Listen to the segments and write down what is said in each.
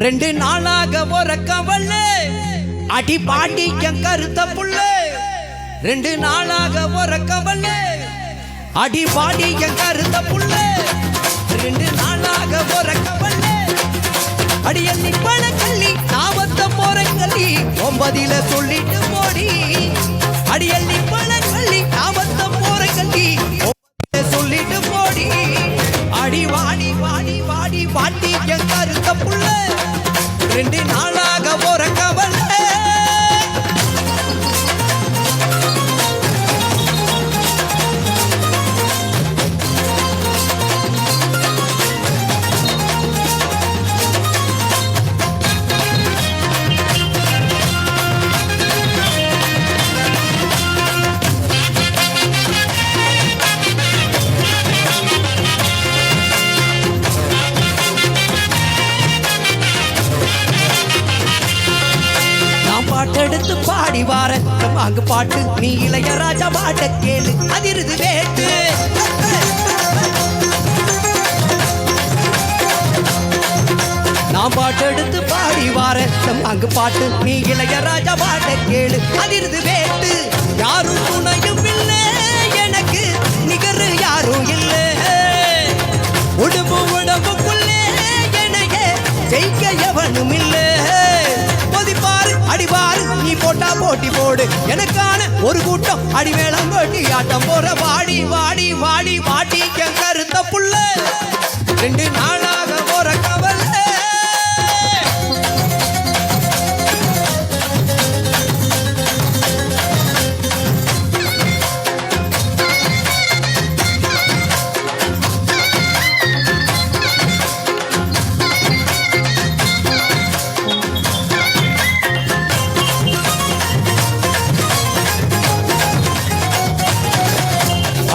2 நாளாக உறக்கவல்ல அடி பாட்டி என் கருத்த புள்ள 2 நாளாக உறக்கவல்ல அடி பாட்டி என் கருத்த புள்ள 2 நாளாக உறக்கவல்ல அடி எண்ணி பழக்கல்லி நாமத்த போறங்கல்லி 9ல சொல்லிட்டு போடி அடி எண்ணி பழக்கல்லி நாமத்த போறங்கல்லி 9ல சொல்லிட்டு போடி அடி வாடி வாடி வாடி வாட்டி என் கருத்த புள்ள 2 நாளாக உறக்கவல்ல பாட்டெடுத்து பாடி வார அங்கு பாட்டு நீ இளையராஜா பாட்ட கேளு அதிருது வேட்டு நான் பாட்டெடுத்து பாடி வார அங்கு பாட்டு நீ இளையராஜா பாட்ட கேளு அதிருது வேட்டு யாரும் துணையும் இல்லை எனக்கு நிகர் யாரும் இல்லை உடம்பு உடம்புக்குள்ளே எனக்கு ஜெயிக்க எவனும் இல்லை அடிவாரு நீ போட்டா போட்டி போடு எனக்கான ஒரு கூட்டம் அடிமேளம் கொட்டி ஆட்டம் போற வாடி வாடி வாடி வாடி என் கருத்த புள்ள 2 நாளாக உறக்கவல்ல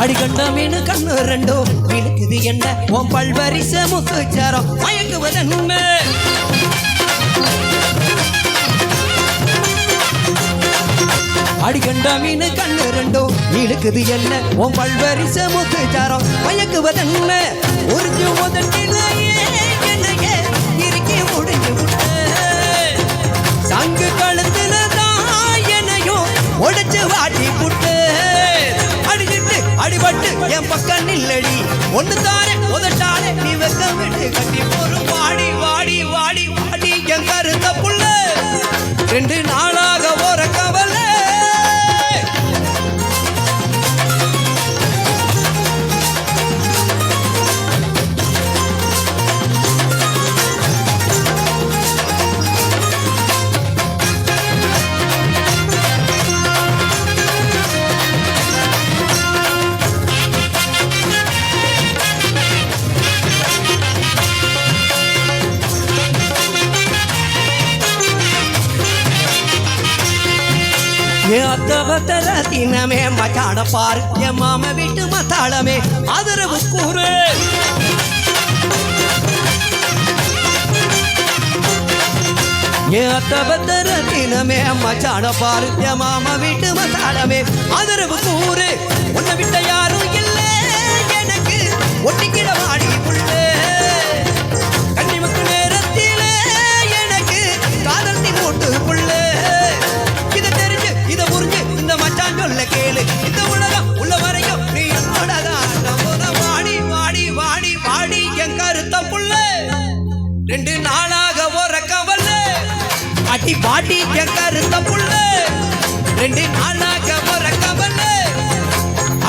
அடிகண்ட மீனு கண்ணு 2 இழுக்குது என்ன உன் பல்வரிச முக்குச்சாரம் மயங்குவதென்ன அடிகண்ட மீனு கண்ணு 2 இழுக்குது என்ன உன் பல்வரிச முக்குச்சாரம் மயங்குவதென்ன உறிஞ்சு முதட்டிலேயே என்னையே இறுக்கி முடிஞ்சு விட்ட சங்கு கழுத்துல தான் என்னையும் உடைச்சு வாட்டி புட்டு அடிபட்டு என் பக்கம் நில்லடி ஒண்ணு தானே உதட்டானே நீ வெக்க விட்டு கட்டி போரு வாடி வாடி வாடி வாடி என் கருத்த புள்ள 2 நாளாக உறக்கவல்ல அத்தவத்தர தினமே மச்சான பாரு என் மாம வீட்டு மத்தாளமே ஆதரவு கூறு அத்தவத்தர தினமே மச்சான பாரு என் மாம வீட்டு மத்தாளமே ஆதரவு கூறு உன்னை விட்ட யாரும் இல்லை எனக்கு ஒட்டிக்கிட வாடி புள்ள கண்ணிமுக்கு நேரத்திலே எனக்கு காதல் நீ போட்டு புள்ள சொல்ல கேளு இந்த உலகம் உள்ள வரையும் நீ என்னோடதான் வாடி வாடி வாடி வாடி என் கருத்த புள்ள 2 நாளாக உறக்கவல்ல அடி பாட்டி என் கருத்த புள்ள 2 நாளாக உறக்கவல்ல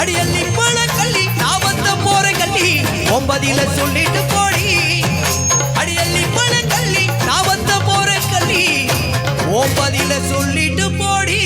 அடி அள்ளி பழக்கல்லி நான் வந்த போற கல்லி 9ல சொல்லிட்டு போடி அடி அள்ளி பழக்கல்லி நான் வந்த போற கல்லி 9ல சொல்லிட்டு போடி